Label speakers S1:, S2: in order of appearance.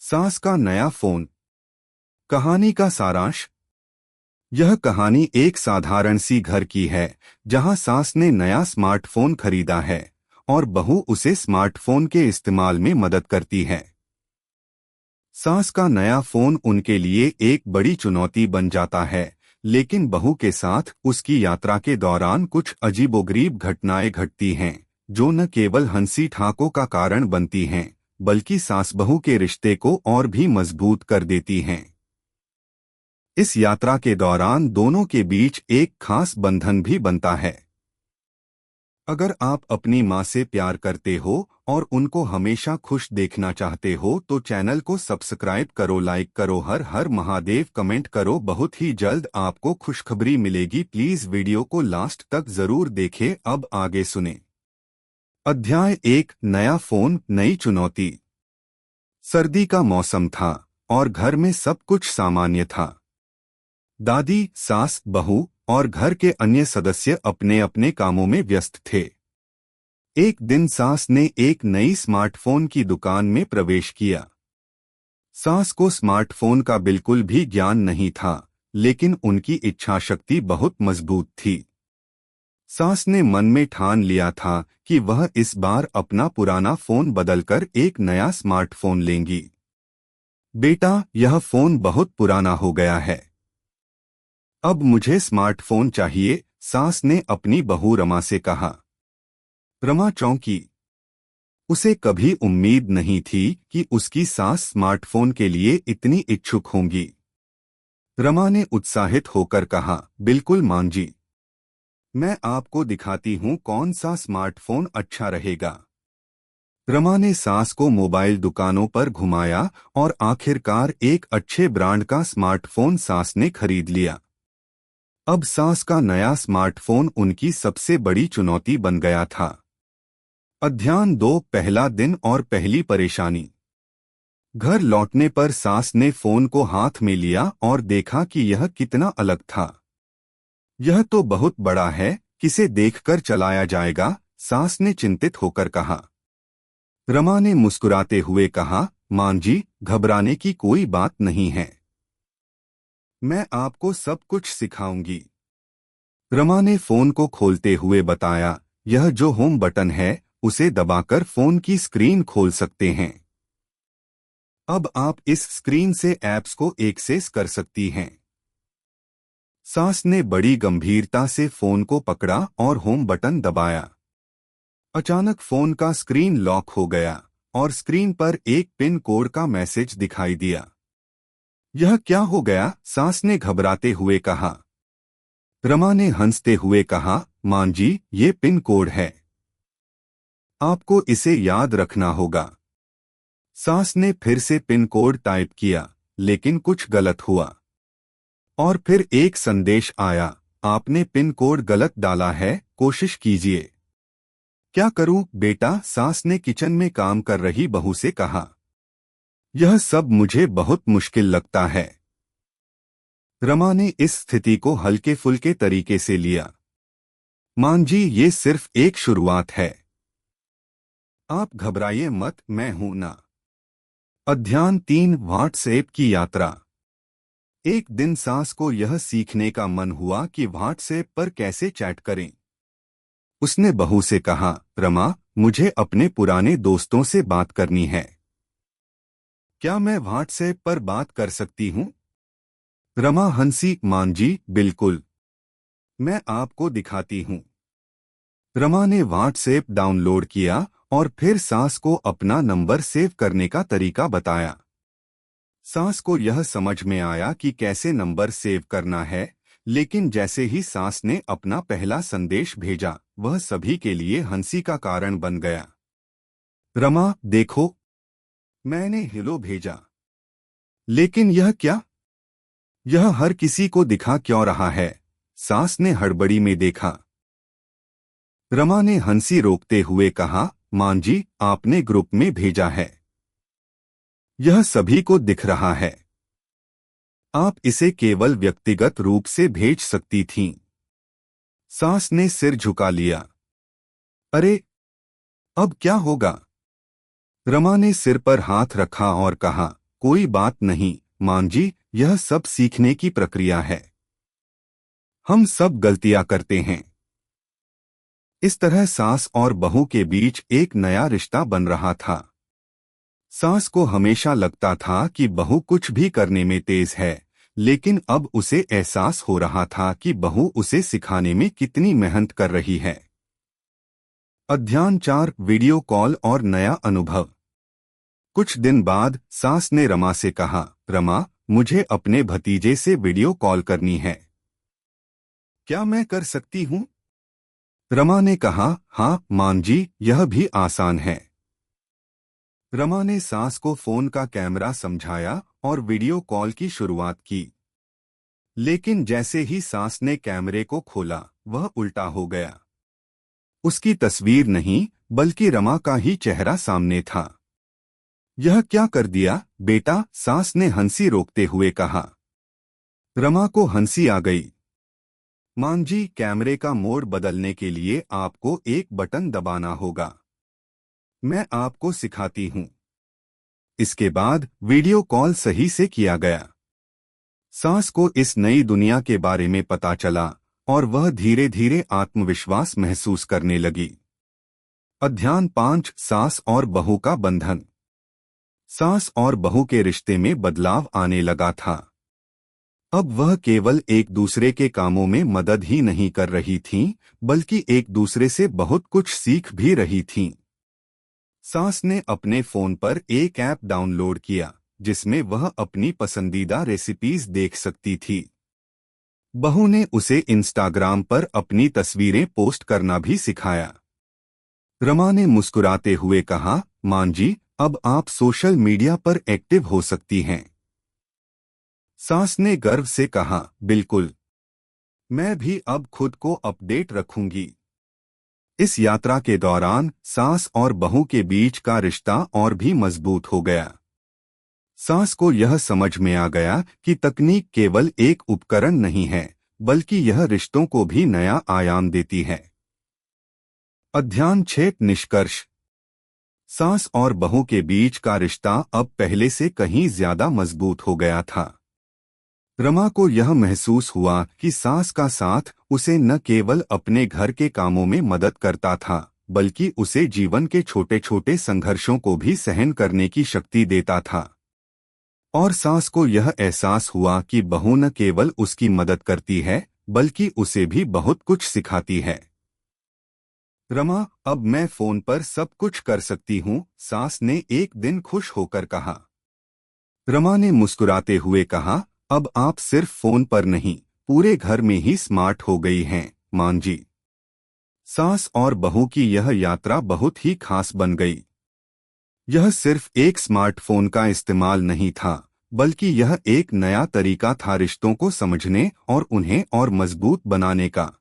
S1: सास का नया फोन। कहानी का सारांश। यह कहानी एक साधारण सी घर की है जहां सास ने नया स्मार्टफोन खरीदा है और बहू उसे स्मार्टफोन के इस्तेमाल में मदद करती है। सास का नया फोन उनके लिए एक बड़ी चुनौती बन जाता है, लेकिन बहू के साथ उसकी यात्रा के दौरान कुछ अजीबोगरीब घटनाएं घटती हैं जो न केवल हंसी ठाकों का कारण बनती हैं बल्कि सास बहू के रिश्ते को और भी मजबूत कर देती हैं। इस यात्रा के दौरान दोनों के बीच एक खास बंधन भी बनता है। अगर आप अपनी माँ से प्यार करते हो और उनको हमेशा खुश देखना चाहते हो तो चैनल को सब्सक्राइब करो, लाइक करो, हर हर महादेव कमेंट करो। बहुत ही जल्द आपको खुशखबरी मिलेगी। प्लीज वीडियो को लास्ट तक जरूर देखें। अब आगे सुने। अध्याय 1। नया फोन, नई चुनौती। सर्दी का मौसम था और घर में सब कुछ सामान्य था। दादी, सास, बहू और घर के अन्य सदस्य अपने अपने कामों में व्यस्त थे। एक दिन सास ने एक नई स्मार्टफोन की दुकान में प्रवेश किया। सास को स्मार्टफोन का बिल्कुल भी ज्ञान नहीं था, लेकिन उनकी इच्छा शक्ति बहुत मजबूत थी। सास ने मन में ठान लिया था कि वह इस बार अपना पुराना फोन बदलकर एक नया स्मार्टफोन लेंगी। बेटा, यह फोन बहुत पुराना हो गया है। अब मुझे स्मार्टफोन चाहिए, सास ने अपनी बहू रमा से कहा। रमा चौंकी। उसे कभी उम्मीद नहीं थी कि उसकी सास स्मार्टफोन के लिए इतनी इच्छुक होंगी। रमा ने उत्साहित होकर कहा, बिल्कुल मां जी, मैं आपको दिखाती हूं कौन सा स्मार्टफोन अच्छा रहेगा। रमा ने सास को मोबाइल दुकानों पर घुमाया और आखिरकार एक अच्छे ब्रांड का स्मार्टफोन सास ने खरीद लिया। अब सास का नया स्मार्टफोन उनकी सबसे बड़ी चुनौती बन गया था। अध्याय 2। पहला दिन और पहली परेशानी। घर लौटने पर सास ने फोन को हाथ में लिया और देखा कि यह कितना अलग था। यह तो बहुत बड़ा है, किसे देखकर चलाया जाएगा, सास ने चिंतित होकर कहा। रमा ने मुस्कुराते हुए कहा, मां जी, घबराने की कोई बात नहीं है, मैं आपको सब कुछ सिखाऊंगी। रमा ने फोन को खोलते हुए बताया, यह जो होम बटन है उसे दबाकर फोन की स्क्रीन खोल सकते हैं। अब आप इस स्क्रीन से ऐप्स को एक्सेस कर सकती हैं। सास ने बड़ी गंभीरता से फोन को पकड़ा और होम बटन दबाया। अचानक फोन का स्क्रीन लॉक हो गया और स्क्रीन पर एक पिन कोड का मैसेज दिखाई दिया। यह क्या हो गया, सास ने घबराते हुए कहा। रमा ने हंसते हुए कहा, मां जी, ये पिन कोड है, आपको इसे याद रखना होगा। सास ने फिर से पिन कोड टाइप किया, लेकिन कुछ गलत हुआ। और फिर एक संदेश आया, आपने पिन कोड गलत डाला है, कोशिश कीजिए। क्या करूं बेटा, सास ने किचन में काम कर रही बहू से कहा। यह सब मुझे बहुत मुश्किल लगता है। रमा ने इस स्थिति को हल्के फुल्के तरीके से लिया। मां जी, ये सिर्फ एक शुरुआत है, आप घबराइए मत, मैं हूं ना। अध्याय 3। व्हाट्सएप की यात्रा। एक दिन सास को यह सीखने का मन हुआ कि व्हाट्सएप पर कैसे चैट करें। उसने बहू से कहा, रमा, मुझे अपने पुराने दोस्तों से बात करनी है, क्या मैं व्हाट्सएप पर बात कर सकती हूं? रमा हंसी, मां जी, बिल्कुल, मैं आपको दिखाती हूं। रमा ने व्हाट्सएप डाउनलोड किया और फिर सास को अपना नंबर सेव करने का तरीका बताया। सास को यह समझ में आया कि कैसे नंबर सेव करना है, लेकिन जैसे ही सास ने अपना पहला संदेश भेजा, वह सभी के लिए हंसी का कारण बन गया। रमा, देखो, मैंने हेलो भेजा, लेकिन यह क्या? यह हर किसी को दिखा क्यों रहा है? सास ने हड़बड़ी में देखा। रमा ने हंसी रोकते हुए कहा, मां जी, आपने ग्रुप में भेजा है, यह सभी को दिख रहा है, आप इसे केवल व्यक्तिगत रूप से भेज सकती थीं। सास ने सिर झुका लिया। अरे, अब क्या होगा? रमा ने सिर पर हाथ रखा और कहा, कोई बात नहीं मां जी, यह सब सीखने की प्रक्रिया है। हम सब गलतियां करते हैं। इस तरह सास और बहू के बीच एक नया रिश्ता बन रहा था। सास को हमेशा लगता था कि बहू कुछ भी करने में तेज है, लेकिन अब उसे एहसास हो रहा था कि बहू उसे सिखाने में कितनी मेहनत कर रही है। अध्याय 4 वीडियो कॉल और नया अनुभव। कुछ दिन बाद सास ने रमा से कहा, रमा, मुझे अपने भतीजे से वीडियो कॉल करनी है। क्या मैं कर सकती हूँ? रमा ने कहा, हाँ मां जी, यह भी आसान है। रमा ने सास को फोन का कैमरा समझाया और वीडियो कॉल की शुरुआत की। लेकिन जैसे ही सास ने कैमरे को खोला, वह उल्टा हो गया। उसकी तस्वीर नहीं, बल्कि रमा का ही चेहरा सामने था। यह क्या कर दिया बेटा? सास ने हंसी रोकते हुए कहा। रमा को हंसी आ गई। मां जी, कैमरे का मोड बदलने के लिए आपको एक बटन दबाना होगा। मैं आपको सिखाती हूँ। इसके बाद वीडियो कॉल सही से किया गया। सास को इस नई दुनिया के बारे में पता चला और वह धीरे धीरे आत्मविश्वास महसूस करने लगी। अध्याय 5 सास और बहू का बंधन। सास और बहू के रिश्ते में बदलाव आने लगा था। अब वह केवल एक दूसरे के कामों में मदद ही नहीं कर रही थीं, बल्कि एक दूसरे से बहुत कुछ सीख भी रही थीं। सास ने अपने फोन पर एक ऐप डाउनलोड किया, जिसमें वह अपनी पसंदीदा रेसिपीज देख सकती थी। बहू ने उसे इंस्टाग्राम पर अपनी तस्वीरें पोस्ट करना भी सिखाया। रमा ने मुस्कुराते हुए कहा, मां जी, अब आप सोशल मीडिया पर एक्टिव हो सकती हैं। सास ने गर्व से कहा, बिल्कुल, मैं भी अब खुद को अपडेट रखूंगी। इस यात्रा के दौरान सास और बहू के बीच का रिश्ता और भी मजबूत हो गया। सास को यह समझ में आ गया कि तकनीक केवल एक उपकरण नहीं है, बल्कि यह रिश्तों को भी नया आयाम देती है। अध्याय 6 निष्कर्ष। सास और बहू के बीच का रिश्ता अब पहले से कहीं ज्यादा मजबूत हो गया था। रमा को यह महसूस हुआ कि सास का साथ उसे न केवल अपने घर के कामों में मदद करता था, बल्कि उसे जीवन के छोटे छोटे संघर्षों को भी सहन करने की शक्ति देता था। और सास को यह एहसास हुआ कि बहू न केवल उसकी मदद करती है, बल्कि उसे भी बहुत कुछ सिखाती है। रमा, अब मैं फोन पर सब कुछ कर सकती हूँ, सास ने एक दिन खुश होकर कहा। रमा ने मुस्कुराते हुए कहा, अब आप सिर्फ फोन पर नहीं, पूरे घर में ही स्मार्ट हो गई हैं, मां जी। सास और बहू की यह यात्रा बहुत ही खास बन गई। यह सिर्फ एक स्मार्टफोन का इस्तेमाल नहीं था, बल्कि यह एक नया तरीका था रिश्तों को समझने और उन्हें और मजबूत बनाने का।